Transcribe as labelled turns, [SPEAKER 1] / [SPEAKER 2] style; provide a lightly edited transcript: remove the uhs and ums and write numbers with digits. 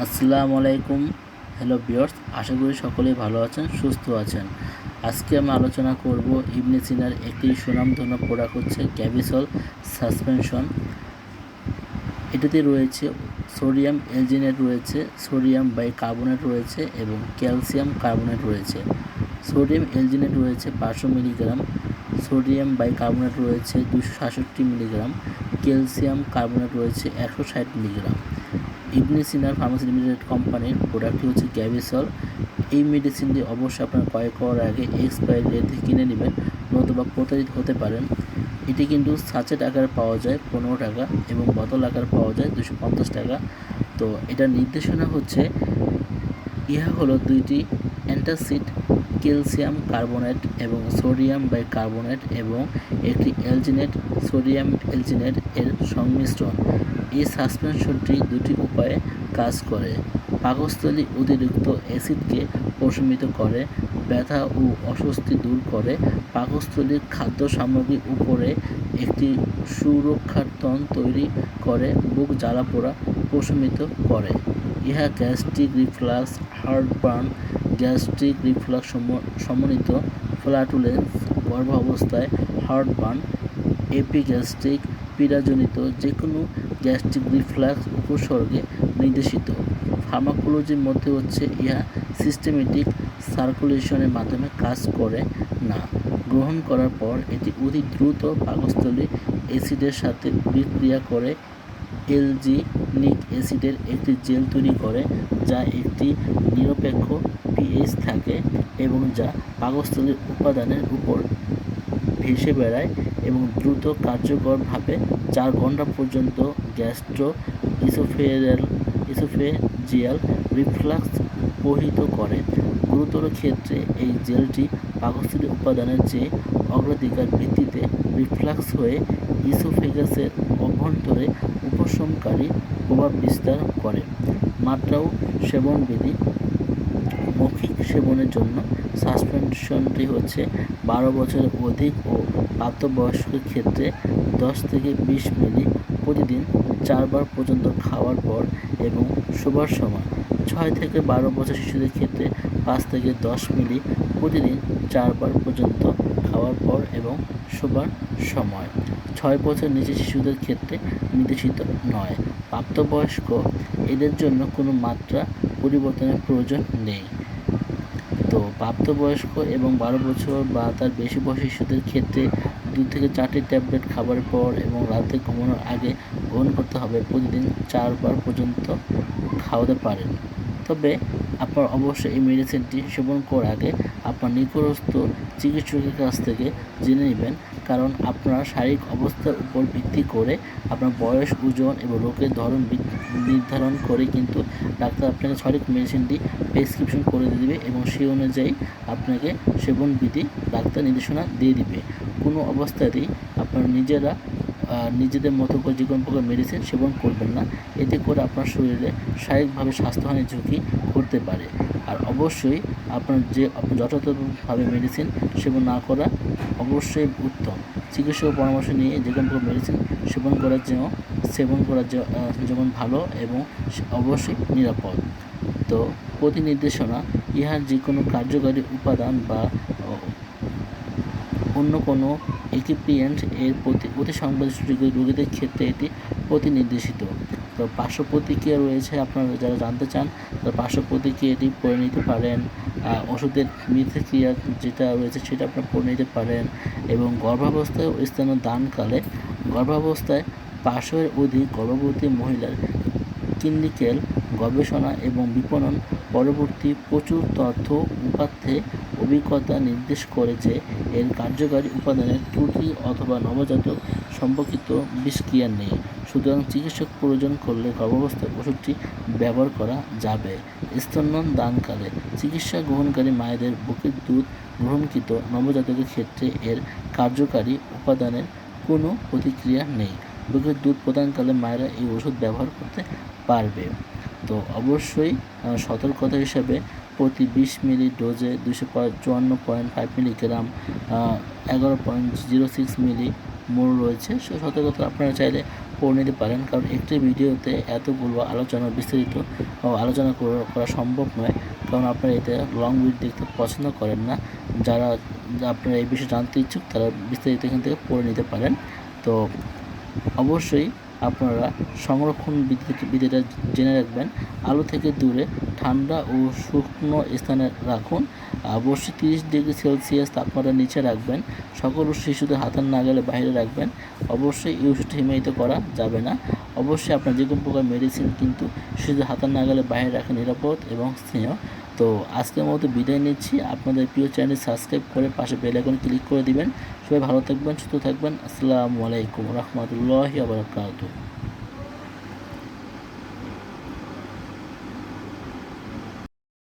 [SPEAKER 1] আসসালামু আলাইকুম। Hello viewers, আশা করি সকলেই ভালো আছেন, সুস্থ আছেন। আজকে আমি আলোচনা করব ইবনে সিনার একটি সুনামধন্য প্রোডাক্ট হচ্ছে ক্যাভিসল সাসপেনশন। এটাতে রয়েছে সোডিয়াম অ্যালজিনেট রয়েছে, সোডিয়াম বাইকার্বনেট রয়েছে এবং ক্যালসিয়াম কার্বনেট রয়েছে। সোডিয়াম অ্যালজিনেট রয়েছে 500 মিলিগ্রাম, সোডিয়াম বাইকার্বনেট রয়েছে 266 মিলিগ্রাম, ক্যালসিয়াম কার্বনেট রয়েছে 160 মিলিগ্রাম। ইবনে সিনার ফার্মাসি লিমিটেড কোম্পানির প্রোডাক্টটি হচ্ছে ক্যাভিসল। এই মেডিসিনটি অবশ্যই আপনার ক্রয় করার আগে এক্সপায়ারি ডেট থেকে কিনে নেবেন, নতুবা প্রতারিত হতে পারেন। এটি কিন্তু সাচেট আকারে পাওয়া যায় 15 টাকা এবং বোতল আকারে পাওয়া যায় 250 টাকা। তো এটার নির্দেশনা হচ্ছে ইহা হলো দুইটি অ্যান্টাসিড, ক্যালসিয়াম কার্বনেট এবং সোডিয়াম বাইকার্বনেট এবং একটি অ্যালজিনেট, সোডিয়াম অ্যালজিনেট এর সংমিশ্রণ। এই সাসপেনশনটি দুটি উপায়ে কাজ করে। পাকস্থলী অতিরিক্ত অ্যাসিডকে প্রশমিত করে, ব্যথা ও অস্বস্তি দূর করে, পাকস্থলীর খাদ্য সামগ্রীর উপরে একটি সুরক্ষার তন তৈরি করে, বুক জ্বালাপোড়া প্রশমিত করে। ইহা gastric reflux, heartburn, gastric reflux সমন্বিত ফ্ল্যাটুলেন্স, গর্ভাবস্থায় হার্টবার্ন, এপিগ্যাস্ট্রিক পীড়াজনিত যে কোনো গ্যাস্ট্রিক রিফ্লাক্স উপসর্গে নির্দেশিত। ফার্মাকোলজির মধ্যে হচ্ছে ইহা সিস্টেমেটিক সার্কুলেশনের মাধ্যমে কাজ করে না। গ্রহণ করার পর এটি অতি দ্রুত পাকস্থলী অ্যাসিডের সাথে বিক্রিয়া করে অ্যালজিনিক অ্যাসিডের একটি জেল তৈরি করে, যা একটি নিরপেক্ষ পিএইচ থাকে এবং যা পাকস্থলীর উপাদানের উপর ভেসে বেড়ায় এবং দ্রুত কার্যকরভাবে 4 ঘন্টা পর্যন্ত গ্যাস্ট্রো ইসোফেজিয়াল রিফ্লাক্স প্রহিত করে। গুরুতর ক্ষেত্রে এই জেলটি পাকস্থলীর উপাদানের চেয়ে অগ্রাধিকার ভিত্তিতে রিফ্লাক্স হয়ে ইসোফেগাসের অভ্যন্তরে উপশমকারী প্রভাব বিস্তার করে। মাত্রা ও সেবনবিধি। মৌখিক সেবনের জন্য সাসপেনশনটি হচ্ছে 12 বছরের অধিক ও প্রাপ্তবয়স্কের ক্ষেত্রে 10 থেকে 20 মিলি প্রতিদিন 4 বার পর্যন্ত খাওয়ার পর এবং শোবার সময়। 6 থেকে 12 বছর শিশুদের ক্ষেত্রে 5 থেকে 10 মিলি প্রতিদিন 4 বার পর্যন্ত খাওয়ার পর এবং শোবার সময়। 6 বছর নিচে শিশুদের ক্ষেত্রে নির্দেশিত নয়। প্রাপ্তবয়স্ক এদের জন্য কোনো মাত্রা পরিবর্তনের প্রয়োজন নেই। তো প্রাপ্তবয়স্ক এবং 12 বছর বা তার বেশি বয়সী শিশুদের ক্ষেত্রে 2 থেকে 4টি ট্যাবলেট খাবারের পর এবং রাতে ঘুমানোর আগে গ্রহণ করতে হবে। প্রতিদিন 4 বার পর্যন্ত খাওয়াতে পারেন। তবে আপনার অবশ্যই এই মেডিসিনটি সেবন করার আগে আপনার নিকটস্থ চিকিৎসকের কাছ থেকে জেনে নেবেন, কারণ আপনার শারীরিক অবস্থার উপর ভিত্তি করে আপনার বয়স, ওজন এবং রোগের ধরন নির্ধারণ করে কিন্তু ডাক্তার আপনাকে সঠিক মেডিসিনটি প্রেসক্রিপশন করে দেবে এবং সেই অনুযায়ী আপনাকে সেবনবিধি ডাক্তার নির্দেশনা দিয়ে দিবে। কোনো অবস্থাতেই আপনারা নিজেদের মতো করে যে কোনো প্রকার মেডিসিন সেবন করবেন না, এতে করে আপনার শরীরে শারীরিকভাবে স্বাস্থ্যহানির ঝুঁকি ঘটতে পারে। আর অবশ্যই আপনি যথাযথভাবে মেডিসিন সেবন না করা অবশ্যই উত্তম। চিকিৎসকের পরামর্শ নিয়ে যে কোনো প্রকার মেডিসিন সেবন করা যেমন ভালো এবং অবশ্যই নিরাপদ। তো প্রতি নির্দেশনা ইহার যে কোনো কার্যকারী উপাদান বা অন্য কোনো এক্সিপিয়েন্ট এর প্রতি অতি সংবেদনশীল রোগীদের ক্ষেত্রে এটি প্রতিনির্দেশিত। তো পার্শ্ব প্রতিক্রিয়া রয়েছে, আপনারা যারা জানতে চান তারা পার্শ্ব প্রতিক্রিয়াটি পড়ে নিতে পারেন। ওষুধের মিথস্ক্রিয়া যেটা রয়েছে সেটা আপনারা পড়ে নিতে পারেন। এবং গর্ভাবস্থায় ও গর্ভাবস্থায় 500-এর অধিক গর্ভবতী মহিলার ক্লিনিক্যাল গবেষণা এবং বিপণন পরবর্তী প্রচুর তথ্য উপাত্তে অভিজ্ঞতা নির্দেশ করে যে এর কার্যকারী উপাদানের ত্রুটি অথবা নবজাতক সম্পর্কিত বিষক্রিয়া নেই। সুতরাং চিকিৎসক প্রয়োজন করলে গর্ভাবস্থায় ওষুধটি ব্যবহার করা যাবে। স্তন্যপান দানকালে চিকিৎসা গ্রহণকারী মায়েদের বুকের দুধ গ্রহণকৃত নবজাতকের ক্ষেত্রে এর কার্যকারী উপাদানের কোনো প্রতিক্রিয়া নেই। বুকের দুধ প্রদানকালে মায়েরা এই ওষুধ ব্যবহার করতে পারবে। তো অবশ্যই সতর্কতা হিসাবে প্রতি 20 মিলি ডোজে 254.5 মিলিগ্রাম 11.06 মিলি মোল রয়েছে। সে সতর্কতা আপনারা চাইলে পড়ে নিতে পারেন, কারণ একটি ভিডিওতে এতগুলো বিস্তারিত আলোচনা করা সম্ভব নয়, কারণ আপনারা এতে লং ভিডিও দেখতে পছন্দ করেন না। যারা আপনারা এই বিষয়ে জানতে ইচ্ছুক তারা বিস্তারিত এখান থেকে পড়ে নিতে পারেন। তো অবশ্যই আপনারা সংরক্ষণ বিধিটা জেনে রাখবেন। আলো থেকে দূরে ঠান্ডা ও শুকনো স্থানে রাখুন। অবশ্যই 30 ডিগ্রি সেলসিয়াস তাপমাত্রার নিচে রাখবেন। সকল শিশুদের হাতের নাগালে বাইরে রাখবেন। অবশ্যই এই ওষুধটি হিমায়িত করা যাবে না। অবশ্যই আপনার যে কোনো প্রকার মেডিসিন কিন্তু শিশুদের হাতের নাগালে বাইরে রাখা নিরাপদ এবং স্নেহ। তো আজকের মতো বিদায় নিচ্ছি। আপনাদের প্রিয় চ্যানেল সাবস্ক্রাইব করে পাশে বেল আইকন ক্লিক করে দিবেন। সবাই ভালো থাকবেন, সুস্থ থাকবেন। আসসালামু আলাইকুম রহমতুল্লাহি ওয়া বারাকাতুহু।